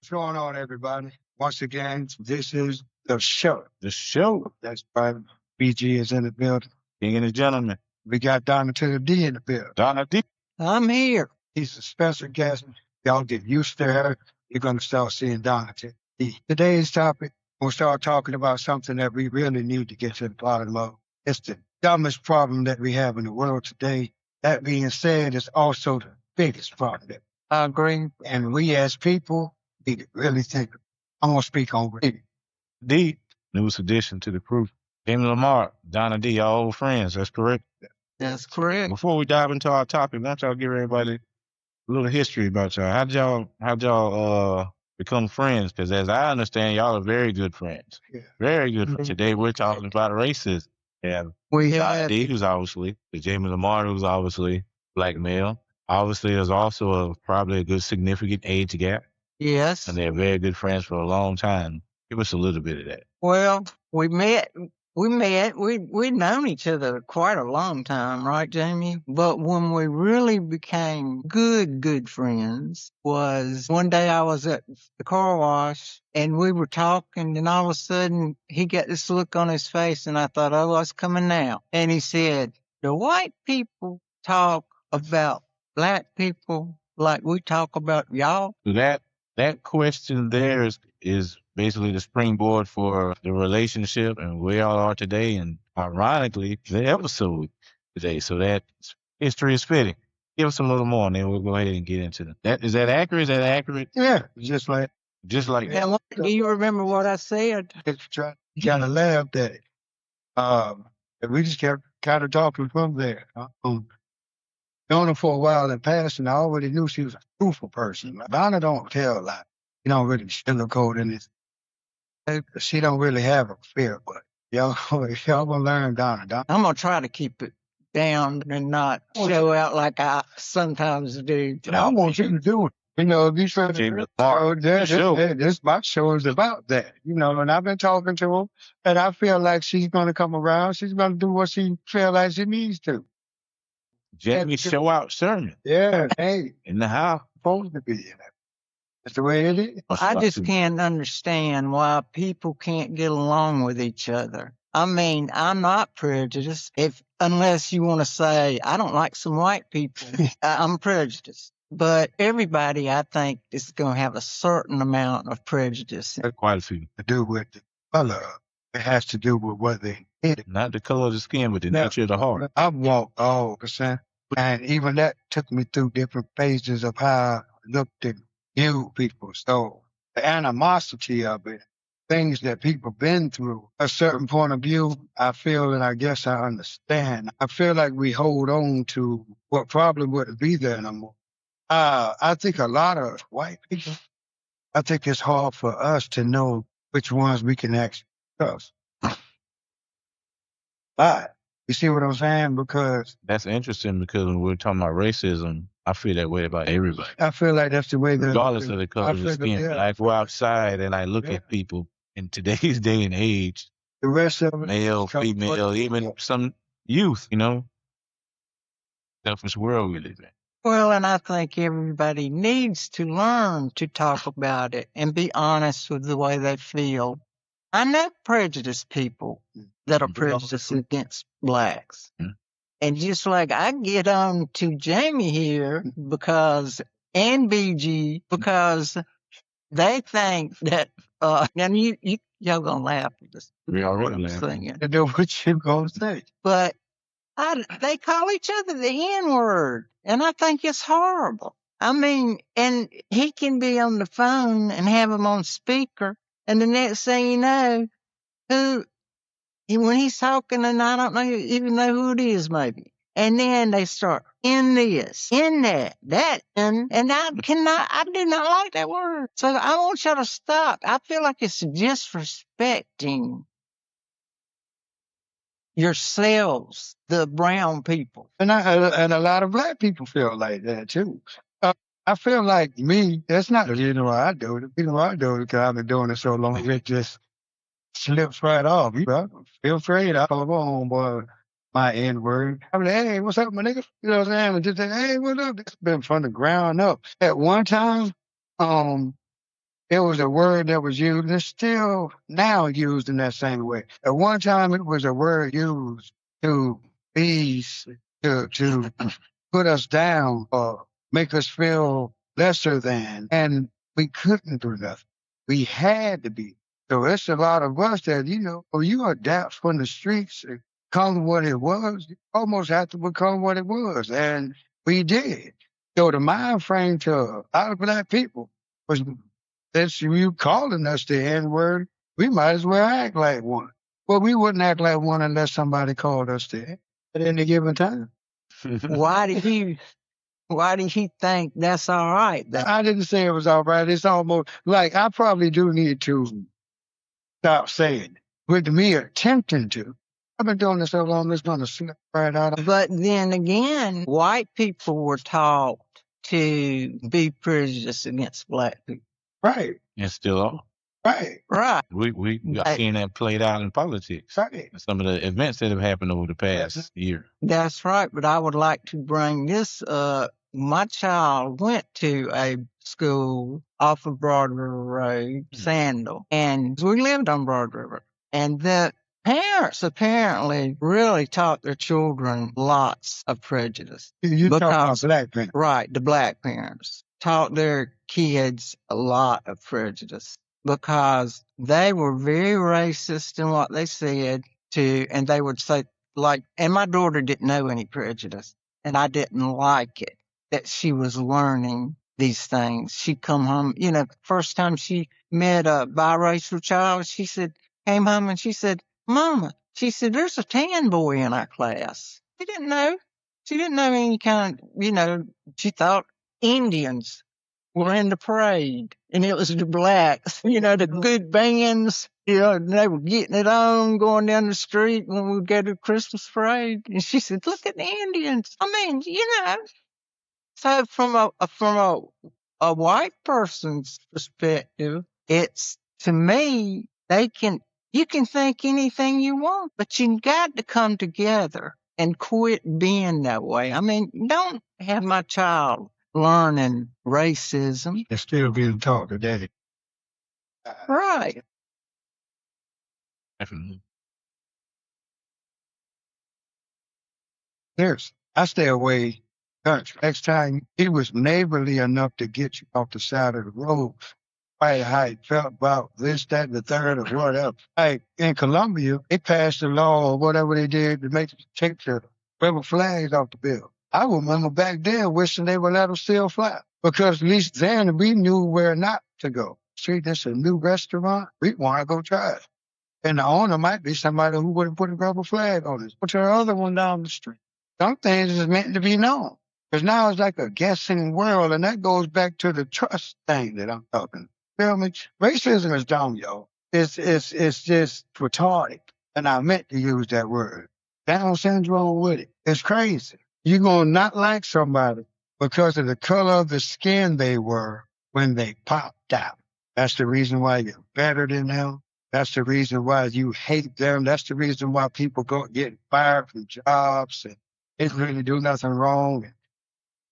What's going on, everybody? Once again, this is the show. The show. That's right. BG is in the building. King and the gentleman. We got Donna D in the building. Donna D. I'm here. He's a special guest. Y'all get used to her. You're going to start seeing Donna D. Today's topic, we'll start talking about something that we really need to get to the bottom of. It's the dumbest problem that we have in the world today. That being said, it's also the biggest problem. I agree. And we as people need to really think. I'm going to speak on it. D. Newest addition to the crew. Jamie Lamar, Donna D, y'all old friends. That's correct. That's correct. Before we dive into our topic, why don't y'all give everybody a little history about y'all? How'd y'all become friends? Because as I understand, y'all are very good friends. Yeah. Very good friends. Today we're talking about racism. And We Donna had D, who's obviously the Jamie Lamar, who's obviously black male. Obviously, there's also probably a good significant age gap. yes. And they're very good friends for a long time. Give us a little bit of that. Well, we met. We'd known each other quite a long time, right, Jamie? But when we really became good friends was one day I was at the car wash and we were talking and all of a sudden he got this look on his face and I thought, oh, what's coming now? And he said, do white people talk about black people like we talk about y'all? That question there is basically the springboard for the relationship and where y'all are today, and ironically, the episode today. So that history is fitting. Give us a little more, and then we'll go ahead and get into that. Is that accurate? Is that accurate? Yeah, just like that. And do you remember what I said? you kind of laughed at it. And we just kept kind of talking from there. Known her for a while in past, and I already knew she was a truthful person. Donna don't tell a lot. She don't really sugarcoat in it. She don't really have a fear, but y'all gonna learn Donna. I'm going to try to keep it down and not show out like I sometimes do. I want you to do it. These friends, Jamie this my show is about that. And I've been talking to her, and I feel like she's going to come around. She's going to do what she feel like she needs to. Jamie show out sermon. Yeah, hey, In the house. supposed to be in it. That's the way it is. I just can't understand why people can't get along with each other. I mean, I'm not prejudiced unless you want to say, I don't like some white people. I'm prejudiced. But everybody, I think, is going to have a certain amount of prejudice. Quite a few. To do with the color. It has to do with what they did. Not the color of the skin, but the nature of the heart. I've walked all percent, and even that took me through different phases of how I looked at you people. So the animosity of it, things that people been through, a certain point of view, I feel, and I guess I understand. I feel like we hold on to what probably wouldn't be there no more. I think a lot of white people, I think it's hard for us to know which ones we can actually trust. But you see what I'm saying? Because That's interesting because when we're talking about racism, I feel that way about everybody. I feel like that's the way that Regardless of the color of the skin. yeah. I go outside and I look at people in today's day and age, The rest of it, male, female, even some youth, selfish world we live in. Well, and I think everybody needs to learn to talk about it and be honest with the way they feel. I know prejudiced people that are prejudiced against blacks. Mm. And just like I get on to Jamie here and BG because they think that, and y'all gonna laugh at this. We already I'm laughing. saying. to do what you gonna say. But they call each other the N-word, and I think it's horrible. I mean, and he can be on the phone and have him on speaker, and the next thing you know, when he's talking, and I don't even know who it is, maybe. And then they start in this, in that, and I do not like that word. So I want y'all to stop. I feel like it's disrespecting yourselves, the brown people. And a lot of black people feel like that too. I feel like that's not the reason why I do it. The reason why I do it because I've been doing it so long, it just slips right off. Feel free. I call my homeboy my N-word. I'm like, hey, what's up, my nigga? You know what I'm saying? And just say, hey, what's up? It's been from the ground up. At one time, It was a word that was used, and it's still now used in that same way. At one time, it was a word used to be, to put us down or make us feel lesser than, and we couldn't do nothing. We had to be. So it's a lot of us that, when you adapt from the streets and become what it was, you almost have to become what it was. And we did. So the mind frame to a lot of black people was, since you calling us the N word, we might as well act like one. Well, we wouldn't act like one unless somebody called us the at any given time. Why did he think that's all right? I didn't say it was all right. It's almost like I probably do need to stop saying it. With me attempting to. I've been doing this so long, it's going to slip right out of. But then again, white people were taught to be prejudiced against black people. Right, And still are. right, Right. We got seen that played out in politics. right. Some of the events that have happened over the past year. That's right. But I would like to bring this up. My child went to a school off of Broad River Road, Sandal, and we lived on Broad River. And the parents apparently really taught their children lots of prejudice. You talk about Because- black people. Right, the black parents taught their kids a lot of prejudice because they were very racist in what they said and they would say, like, and my daughter didn't know any prejudice, and I didn't like it that she was learning these things. She'd come home, first time she met a biracial child, came home and she said, Mama, she said, there's a tan boy in our class. She didn't know. She didn't know any kind, she thought Indians were in the parade and it was the blacks, the good bands, and they were getting it on going down the street when we go to the Christmas parade. And she said, look at the Indians. I mean, so from a white person's perspective, it's, to me, you can think anything you want, but you got to come together and quit being that way. I mean, don't have my child learning racism. It's still being taught today. Right. Definitely. I stay away. Next time, he was neighborly enough to get you off the side of the road. Right, how he felt about this, that, and the third, or whatever. Like in Colombia, they passed a law or whatever they did to take the rebel flags off the bill. I remember back then wishing they would let them still fly because at least then we knew where not to go. See, this is a new restaurant. We want to go try it. And the owner might be somebody who would have put a rebel flag on it. Put the other one down the street. Some things is meant to be known. Because now it's like a guessing world, and that goes back to the trust thing that I'm talking. Feel me? Racism is dumb, yo. It's just retarded. And I meant to use that word. Down syndrome with it. It's crazy. You're going to not like somebody because of the color of the skin they were when they popped out. That's the reason why you're better than them. That's the reason why you hate them. That's the reason why people get fired from jobs and they really do nothing wrong.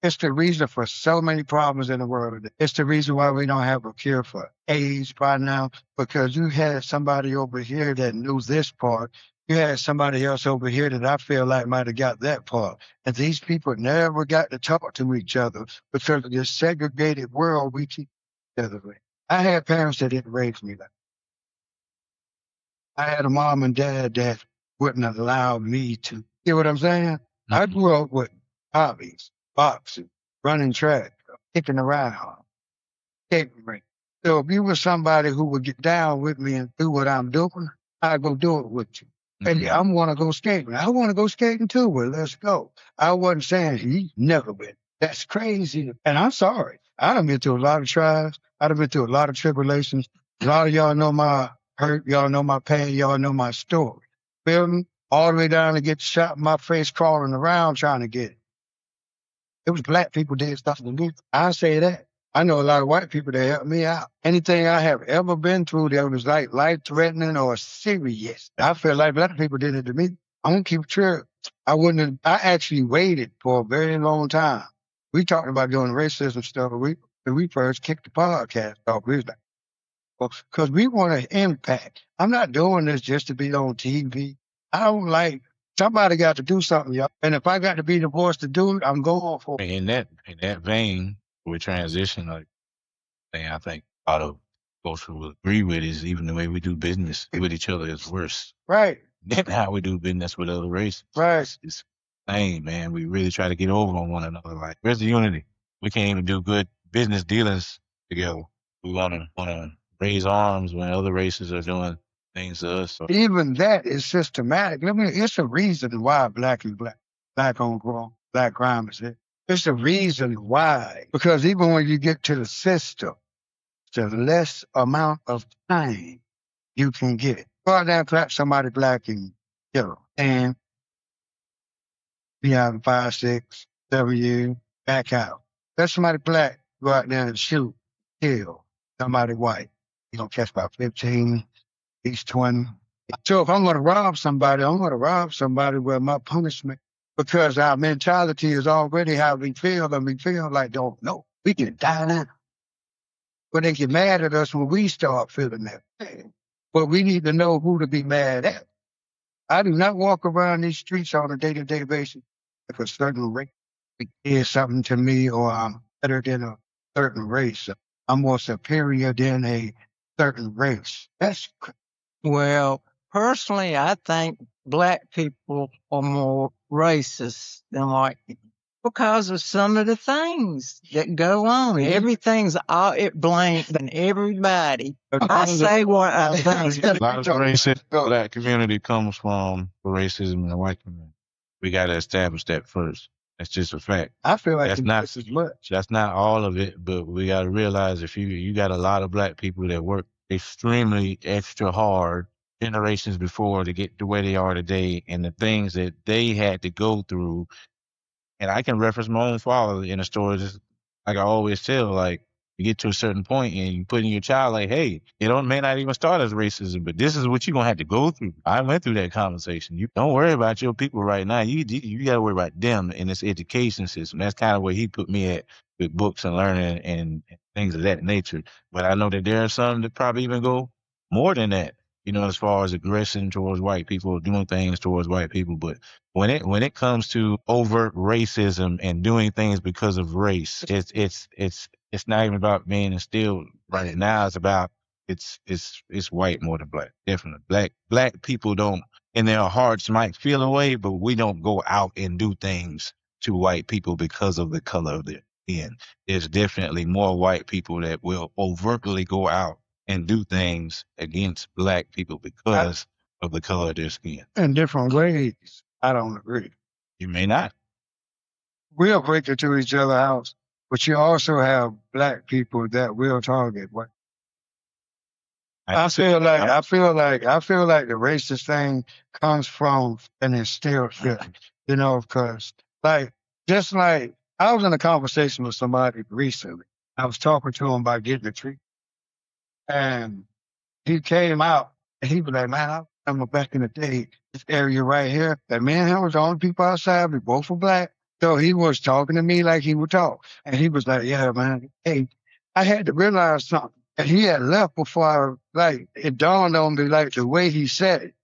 It's the reason for so many problems in the world today. It's the reason why we don't have a cure for AIDS by now, because you had somebody over here that knew this part. You had somebody else over here that I feel like might have got that part. And these people never got to talk to each other because of this segregated world we keep together with. I had parents that didn't raise me like I had a mom and dad that wouldn't allow me to. You know what I'm saying? Mm-hmm. I grew up with hobbies, boxing, running track, kicking around, skating rink. So if you were somebody who would get down with me and do what I'm doing, I'd go do it with you. Mm-hmm. And I want to go skating. I want to go skating too. Well, let's go. I wasn't saying he's never been. That's crazy. And I'm sorry. I done been through a lot of trials. I done been through a lot of tribulations. A lot of y'all know my hurt. Y'all know my pain. Y'all know my story. Feel me? All the way down to get shot in my face crawling around trying to get it. It was black people did stuff to me. I say that. I know a lot of white people that helped me out. Anything I have ever been through that was like life-threatening or serious, I feel like black people did it to me. I'm going to keep true. I actually waited for a very long time. We talked about doing racism stuff when we first kicked the podcast off. We was like, because we want to impact. I'm not doing this just to be on TV. I don't like, somebody got to do something, y'all. And if I got to be the voice to do it, I'm going for it. In that vein, with transition, like thing I think a lot of folks will agree with is even the way we do business with each other is worse Right, than how we do business with other races. right. It's insane, man. We really try to get over on one another. Like, where's the unity? We can't even do good business dealings together. We wanna raise arms when other races are doing things to us. So, Even that is systematic. I mean, it's a reason why black on black crime is it. It's a reason why. Because even when you get to the system, the less amount of time you can get. Go out there and clap somebody black and and be out in 5, 6, 7 years, back out. Let somebody black go out there and shoot, kill somebody white. You gonna catch about 15, each 20. So if I'm gonna rob somebody, I'm gonna rob somebody with my punishment because our mentality is already how we feel, and we feel like, don't know, we can die now. But they get mad at us when we start feeling that way. But we need to know who to be mad at. I do not walk around these streets on a day-to-day basis if a certain race is something to me or I'm better than a certain race. I'm more superior than a certain race. Well, personally, I think black people are more racist than white people because of some of the things that go on. Everything's all it blames on everybody. I say what I think. a lot of racism black community comes from racism in the white community. We got to establish that first. That's just a fact. I feel like That's it's not just as much. That's not all of it, but we got to realize if you got a lot of black people that work extremely extra hard generations before to get to where they are today, and the things that they had to go through. And I can reference my own father in a story, just like I always tell, like you get to a certain point and you put in your child, like, hey, may not even start as racism, but this is what you're gonna have to go through. I went through that conversation. You don't worry about your people right now. You got to worry about them in this education system. That's kind of where he put me at with books and learning and things of that nature. But I know that there are some that probably even go more than that. As far as aggression towards white people, doing things towards white people, but when it comes to overt racism and doing things because of race, it's not even about being instilled right now. It's about it's white more than black. Definitely. Black people don't in their hearts might feel a way, but we don't go out and do things to white people because of the color of their skin. There's definitely more white people that will overtly go out and do things against black people because of the color of their skin. In different ways, I don't agree. You may not. We'll break into each other's house, but you also have black people that will target white. I feel like the racist thing comes from an instilled feeling, because just like I was in a conversation with somebody recently. I was talking to him about getting a treat, and he came out and he was like, "Man, I remember back in the day, this area right here, that me and him was the only people outside. We both were black." So he was talking to me like he would talk, and he was like, "Yeah, man, hey, I had to realize something." And he had left before it dawned on me, the way he said it.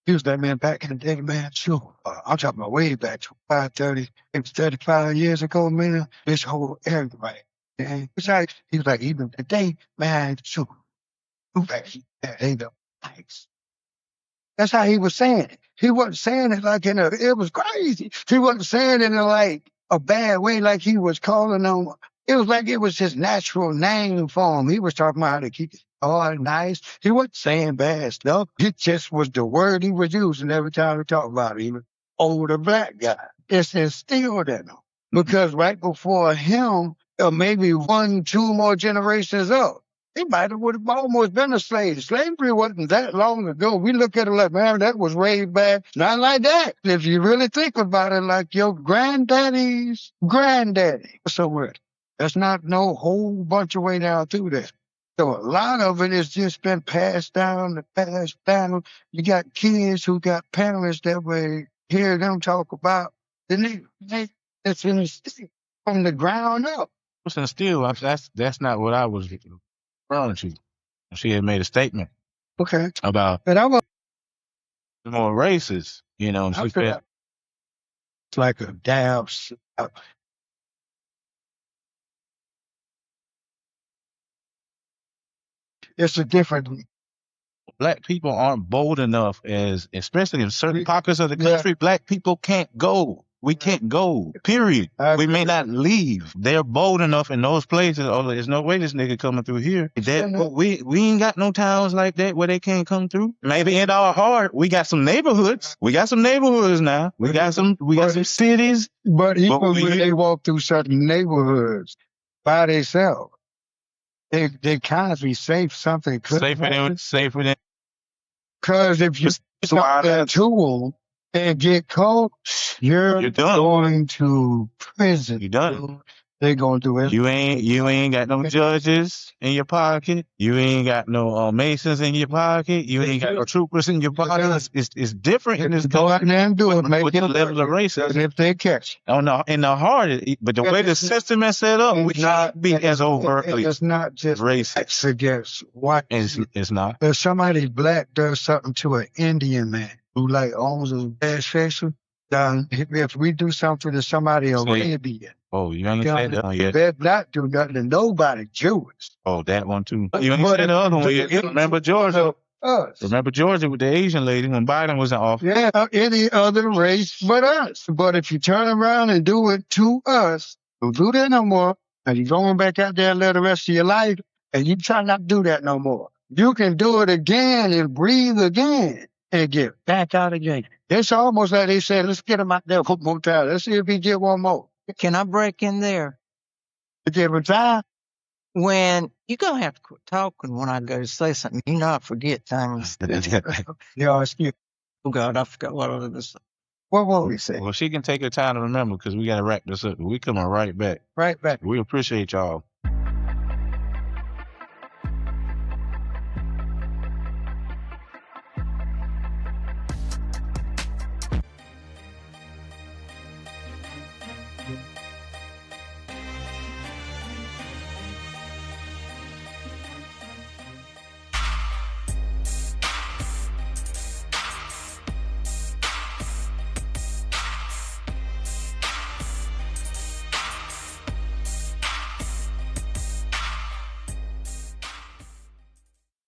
He was like, "Man, back in the day, man, sure. I'm talking about way back, 35 years ago, man, this whole area, right? And he was like, even today, man, sure. They the nice." That's how he was saying it. He wasn't saying it it was crazy. He wasn't saying it in a bad way, like he was calling them. It was like it was his natural name for him. He was talking about how to keep it all nice. He wasn't saying bad stuff. It just was the word he was using every time he talked about it. He was older black guy. It's instilled in him. Because right before him, or maybe 1, 2 more generations up, he might have would have almost been a slave. Slavery wasn't that long ago. We look at it like, man, that was way back. Not like that. If you really think about it, like your granddaddy's granddaddy somewhere. That's not no whole bunch of way down through there. So a lot of it has just been passed down and passed down. You got kids who got parents that we hear them talk about. Then it's instilled from the ground up. Listen, still, that's not what I was referring to. She had made a statement Okay. about And I was more races, you know, and I she feel felt it's like a dab. It's a different. black people aren't bold enough especially in certain We- pockets of the yeah. country, black people can't go. We can't go, period. I We may agree. not leave. They're bold enough in those places. Oh, there's no way this nigga coming through here. But we ain't got no towns like that where they can't come through. Maybe in our heart, we got some neighborhoods. We got some neighborhoods now. We got some cities. But even when they walk through certain neighborhoods by themselves, they kind of be safe. Something could Safer than. Because if you start that tool and get caught, you're done. going to prison. You done. They're going to do it. You ain't got no judges in your pocket. You ain't got no masons in your pocket. You ain't got no troopers in your pocket. It's different in this Go out there and do it. Make with it the level of racism. if they catch. Oh no, in the heart, but the way the system is set up, we can't be as overtly It's not just racist against white. It's not. If somebody black does something to an Indian man who like owns a gas station, then if we do something to somebody Arabian, oh, you ain't said that one yet. they're not do nothing to nobody Jewish. Oh, that one too. You ain't said the other one yet. Remember Georgia? Us. Remember Georgia with the Asian lady when Biden was in office? Yeah, any other race but us. But if you turn around and do it to us, don't do that no more. And you're going back out there and live the rest of your life, and you try not to do that no more. You can do it again and breathe again and get back out again. It's almost like they said, let's get him out there one more time. Let's see if he get one more. Can I break in there? Give him time. When you're going to have to quit talking when I go to say something. You know I forget things. Yeah, excuse. Oh, God, I forgot what I was going to say. What will we say? Well, she can take her time to remember because we got to wrap this up. We coming right back. Right back. We appreciate y'all.